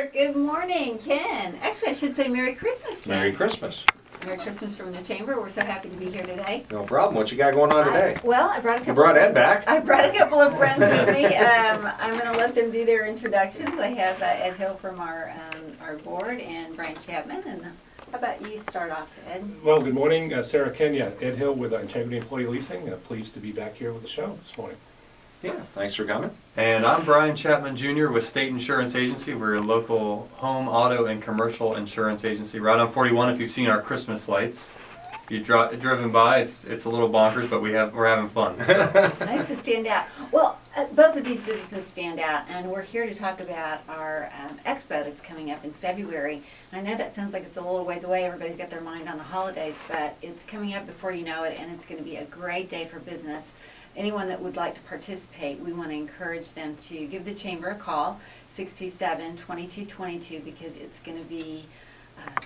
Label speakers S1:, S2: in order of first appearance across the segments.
S1: Robert. Good morning, Ken. Actually, I should say Merry Christmas, Ken.
S2: Merry Christmas.
S1: Merry Christmas from the Chamber. We're so happy to be here today.
S2: No problem. What you got going on today?
S1: I brought a couple.
S2: You brought
S1: of
S2: Ed
S1: friends.
S2: back.
S1: I brought a couple of friends with me. I'm going to let them do their introductions. I have Ed Hill from our board and Brian Chapman. And how about you start off, Ed?
S3: Well, good morning, Sarah Kenya. Ed Hill with Integrity Employee Leasing. Pleased to be back here with the show this morning.
S2: Yeah, thanks for coming.
S4: And I'm Brian Chapman Jr. with State Insurance Agency. We're a local home, auto, and commercial insurance agency. Right on 41, if you've seen our Christmas lights. If you've driven by, it's a little bonkers, but we're having fun. So.
S1: Nice to stand out. Well, both of these businesses stand out, and we're here to talk about our expo that's coming up in February. And I know that sounds like it's a little ways away. Everybody's got their mind on the holidays, but it's coming up before you know it, and it's going to be a great day for business. Anyone that would like to participate, we want to encourage them to give the Chamber a call, 627-2222, because it's going to be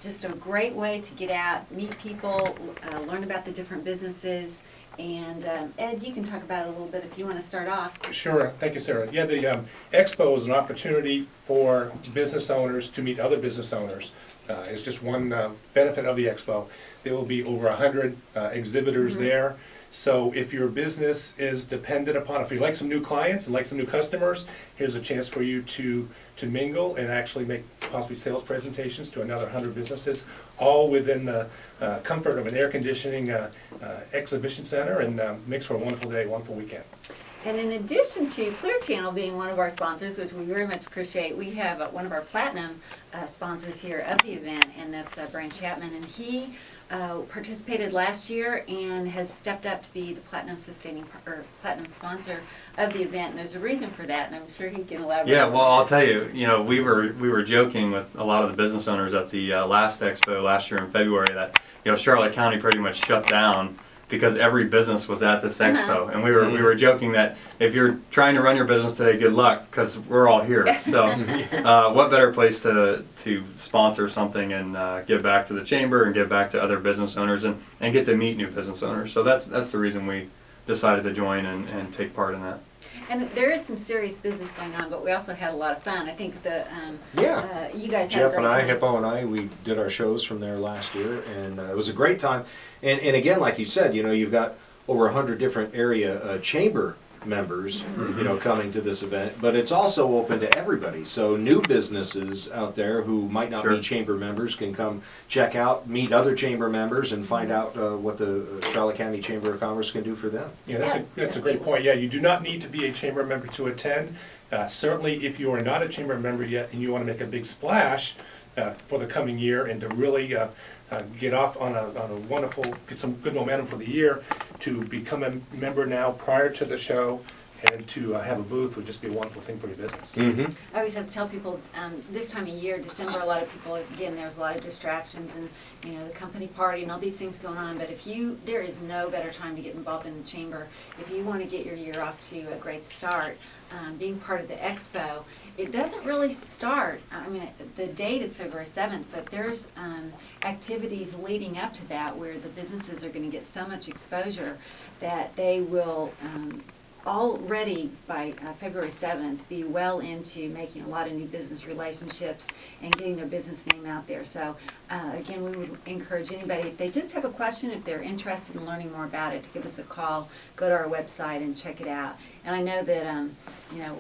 S1: just a great way to get out, meet people, learn about the different businesses. And Ed, you can talk about it a little bit if you want to start off.
S3: Sure. Thank you, Sarah. Yeah, the expo is an opportunity for business owners to meet other business owners. It's just one benefit of the expo. There will be over 100 exhibitors there. So if your business is dependent upon, if you like some new clients and like some new customers, here's a chance for you to mingle and actually make possibly sales presentations to another 100 businesses, all within the comfort of an air conditioning exhibition center, and makes for a wonderful day, wonderful weekend.
S1: And in addition to Clear Channel being one of our sponsors, which we very much appreciate, we have one of our platinum sponsors here of the event, and that's Brian Chapman. And he participated last year and has stepped up to be the platinum sponsor of the event. And there's a reason for that, and I'm sure he can elaborate.
S4: Yeah, well, I'll tell you. We were joking with a lot of the business owners at the last expo last year in February that Charlotte County pretty much shut down because every business was at this expo, and we were joking that if you're trying to run your business today, good luck, because we're all here. So, what better place to sponsor something and give back to the Chamber and give back to other business owners and get to meet new business owners. So that's the reason we decided to join and take part in that.
S1: And there is some serious business going on, but we also had a lot of fun. I think you guys had
S2: Jeff
S1: a great
S2: and I,
S1: time.
S2: Hippo and I, we did our shows from there last year, and it was a great time. And again, like you said, you've got over 100 different area chamber members, coming to this event, but it's also open to everybody. So new businesses out there who might not be chamber members can come check out, meet other chamber members, and find out what the Charlotte County Chamber of Commerce can do for them.
S3: Yeah, that's a great point. Yeah, you do not need to be a chamber member to attend. Certainly, if you are not a chamber member yet and you want to make a big splash for the coming year and to really get off on a wonderful, get some good momentum for the year, to become a member now prior to the show and to have a booth would just be a wonderful thing for your business.
S1: I always have to tell people this time of year, December, a lot of people, again, there's a lot of distractions and the company party and all these things going on, but there is no better time to get involved in the Chamber. If you want to get your year off to a great start, being part of the expo, it doesn't really start, the date is February 7th, but there's activities leading up to that where the businesses are going to get so much exposure that they will already by February 7th be well into making a lot of new business relationships and getting their business name out there. So again, we would encourage anybody, if they just have a question, if they're interested in learning more about it, to give us a call, go to our website and check it out. And I know that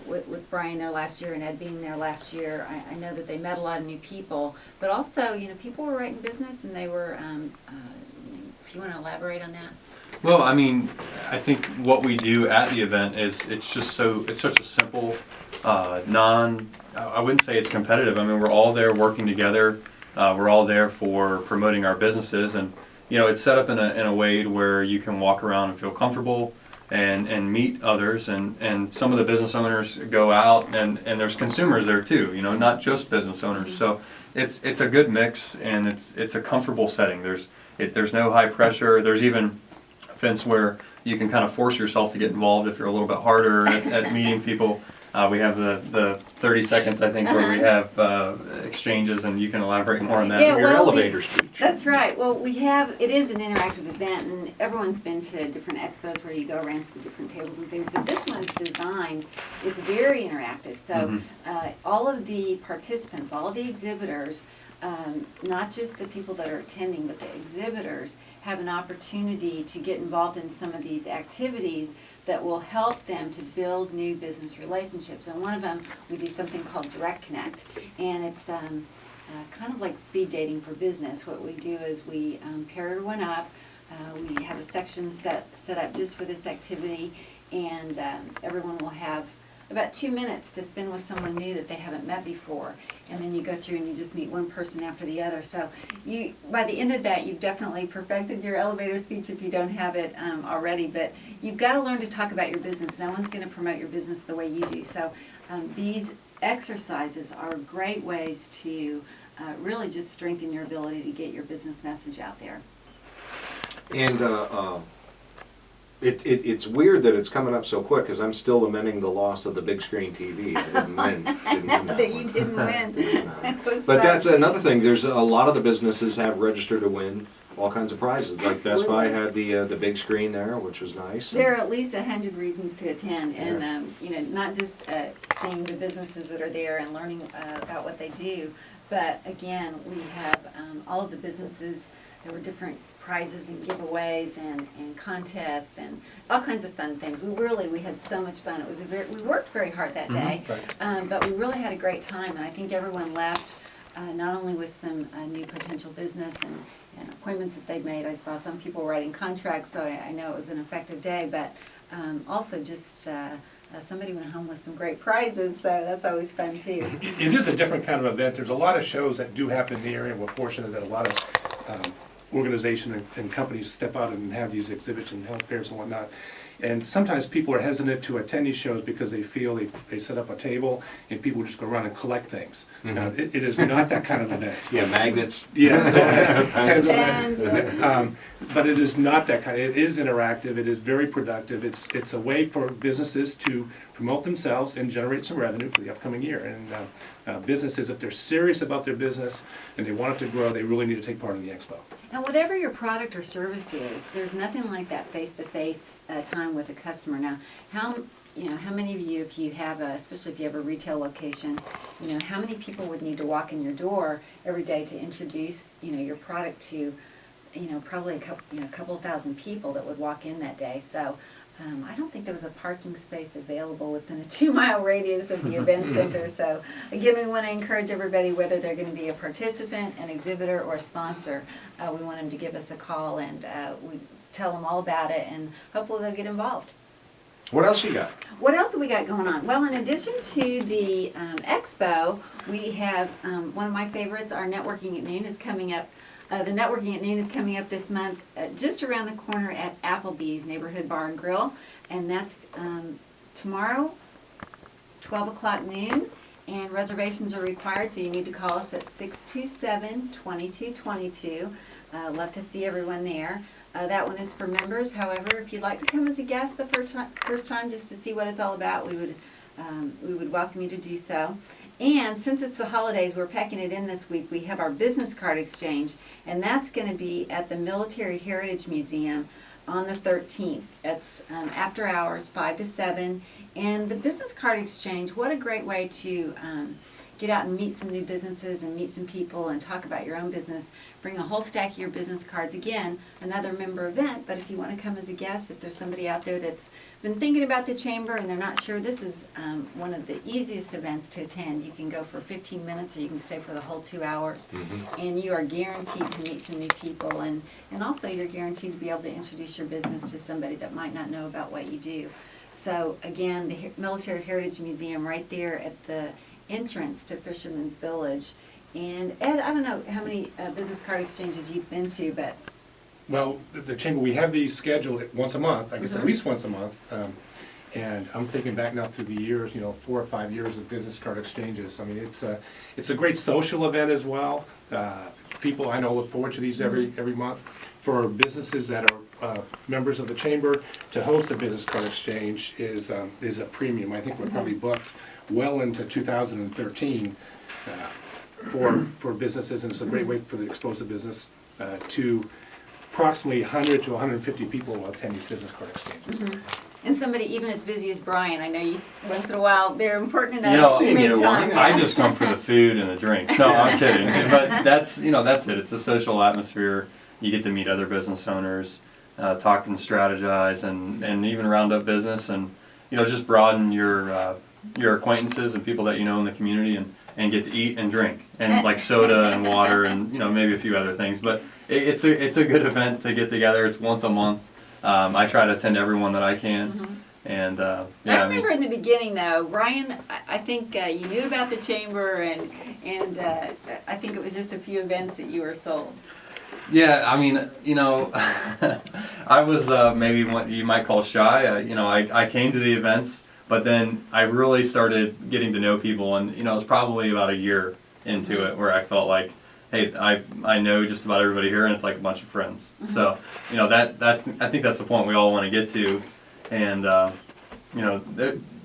S1: with Brian there last year and Ed being there last year, I know that they met a lot of new people, but also people were writing business and they were if you want to elaborate on that.
S4: Well, I think what we do at the event is it's such a simple, I wouldn't say it's competitive. We're all there working together. We're all there for promoting our businesses, and it's set up in a way where you can walk around and feel comfortable and meet others, and some of the business owners go out and there's consumers there too, not just business owners. So it's a good mix, and it's a comfortable setting. There's no high pressure. There's even fence where you can kind of force yourself to get involved if you're a little bit harder at meeting people. We have the 30 seconds, I think, where we have exchanges, and you can elaborate more on that.
S1: Yeah,
S2: Your
S1: well,
S2: elevator speech.
S1: That's right. Well, it is an interactive event, and everyone's been to different expos where you go around to the different tables and things, but this one's designed, it's very interactive. So all of the participants, all of the exhibitors, not just the people that are attending, but the exhibitors have an opportunity to get involved in some of these activities that will help them to build new business relationships. And one of them, we do something called Direct Connect, and it's kind of like speed dating for business. What we do is we pair everyone up. We have a section set up just for this activity, and everyone will have about 2 minutes to spend with someone new that they haven't met before. And then you go through and you just meet one person after the other. So by the end of that, you've definitely perfected your elevator speech if you don't have it already. But you've got to learn to talk about your business. No one's going to promote your business the way you do. So these exercises are great ways to really just strengthen your ability to get your business message out there.
S2: And it's weird that it's coming up so quick, because I'm still lamenting the loss of the big screen TV. I didn't win.
S1: That you didn't win. It was
S2: But
S1: fun.
S2: that's another thing. There's a lot of the businesses have registered to win all kinds of prizes. Like Best Buy
S1: Absolutely.
S2: had the big screen there, which was nice.
S1: There are at least 100 reasons to attend, and not just seeing the businesses that are there and learning about what they do, but again, we have all of the businesses. There were different prizes and giveaways and contests and all kinds of fun things. We had so much fun. It was we worked very hard that day, but we really had a great time, and I think everyone left not only with some new potential business and appointments that they've made. I saw some people writing contracts, so I know it was an effective day, but also just somebody went home with some great prizes, so that's always fun too.
S3: It is a different kind of event. There's a lot of shows that do happen in the area. We're fortunate that a lot of organizations and companies step out and have these exhibits and health fairs and whatnot. And sometimes people are hesitant to attend these shows because they feel they set up a table and people just go around and collect things. It is not that kind of event.
S2: Yeah, magnets.
S3: Yeah,
S1: And,
S3: but it is not that kind. It is interactive. It is very productive. It's a way for businesses to promote themselves and generate some revenue for the upcoming year. And businesses, if they're serious about their business and they want it to grow, they really need to take part in the expo.
S1: And whatever your product or service is, there's nothing like that face-to-face time with a customer. Now, how many of you, if you have especially if you have a retail location, how many people would need to walk in your door every day to introduce, your product to, probably a couple thousand people that would walk in that day. So I don't think there was a parking space available within a 2-mile radius of the event center. So again, we want to encourage everybody, whether they're going to be a participant, an exhibitor, or a sponsor, we want them to give us a call, and we tell them all about it, and hopefully they'll get involved.
S2: What else you got?
S1: What else have we got going on? Well, in addition to the expo, we have one of my favorites, our Networking at Noon is coming up. The Networking at Noon is coming up this month, just around the corner at Applebee's Neighborhood Bar and Grill, and that's tomorrow, 12 o'clock noon, and reservations are required, so you need to call us at 627-2222. Love to see everyone there. That one is for members. However, if you'd like to come as a guest the first time just to see what it's all about, we would welcome you to do so. And since it's the holidays, we're packing it in this week. We have our business card exchange, and that's going to be at the Military Heritage Museum on the 13th. It's after hours, 5 to 7. And the business card exchange, what a great way to get out and meet some new businesses and meet some people and talk about your own business. Bring a whole stack of your business cards. Again, another member event, but if you want to come as a guest, if there's somebody out there that's been thinking about the chamber and they're not sure, this is one of the easiest events to attend. You can go for 15 minutes or you can stay for the whole 2 hours. And you are guaranteed to meet some new people, and also you're guaranteed to be able to introduce your business to somebody that might not know about what you do. So again, the Military Heritage Museum right there at the entrance to Fisherman's Village. And Ed, I don't know how many business card exchanges you've been to, but
S3: Well, the chamber, we have these scheduled once a month, I guess at least once a month. And I'm thinking back now through the years, 4 or 5 years of business card exchanges. I mean, it's a great social event as well. people I know look forward to these every month. For businesses that are members of the chamber, to host a business card exchange is a premium. I think we're probably booked well into 2013 for businesses, and it's a great way for the explosive business to approximately 100 to 150 people will attend these business card exchanges.
S1: And somebody even as busy as Brian, I know you, once in a while, they're important
S4: You know,
S1: enough to
S2: seen
S1: make
S2: you
S1: time.
S2: one.
S4: I just come for the food and the drinks. No, I'm kidding. But that's it. It's a social atmosphere. You get to meet other business owners, talk and strategize, and even round up business, and just broaden your acquaintances and people that you know in the community, and get to eat and drink, and like soda and water, and maybe a few other things. But it's a good event to get together. It's once a month. I try to attend every one that I can. And
S5: I remember in the beginning though, Brian, I think you knew about the chamber, and I think it was just a few events that you were sold.
S4: Yeah, I mean, I was maybe what you might call shy. I came to the events, but then I really started getting to know people, and it was probably about a year into it where I felt like, hey, I know just about everybody here, and it's like a bunch of friends. So, I think that's the point we all want to get to, and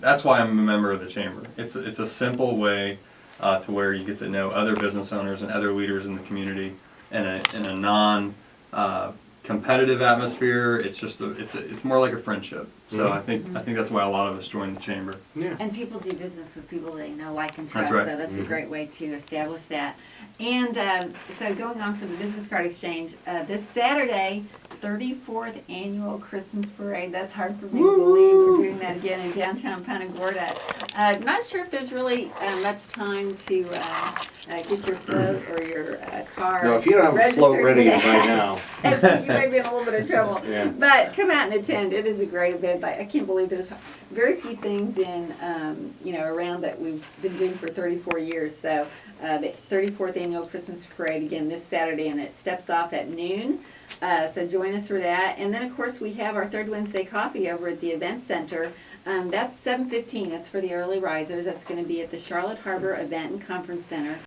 S4: that's why I'm a member of the chamber. It's a simple way to where you get to know other business owners and other leaders in the community in a non competitive atmosphere. It's just it's more like a friendship. So I think that's why a lot of us join the chamber.
S3: Yeah.
S1: And people do business with people they know, like, and
S4: That's
S1: trust,
S4: right.
S1: so that's a great way to establish that. And so going on for the business card exchange, this Saturday, 34th annual Christmas parade. That's hard for me to believe we're doing that again in downtown Punta Gorda.
S5: Not sure if there's really much time to get your float or your car
S2: No, if you don't have a float
S5: registered
S2: ready
S5: for
S2: by
S5: that.
S2: now.
S5: You may be in a little bit of trouble.
S2: Yeah.
S5: But come out and attend. It is a great event. I can't believe there's very few things in around that we've been doing for 34 years. So the 34th annual Christmas parade again this Saturday, and it steps off at noon. So join us for that. And then of course we have our third Wednesday coffee over at the event center. That's 7:15. That's for the early risers. That's going to be at the Charlotte Harbor Event and Conference Center.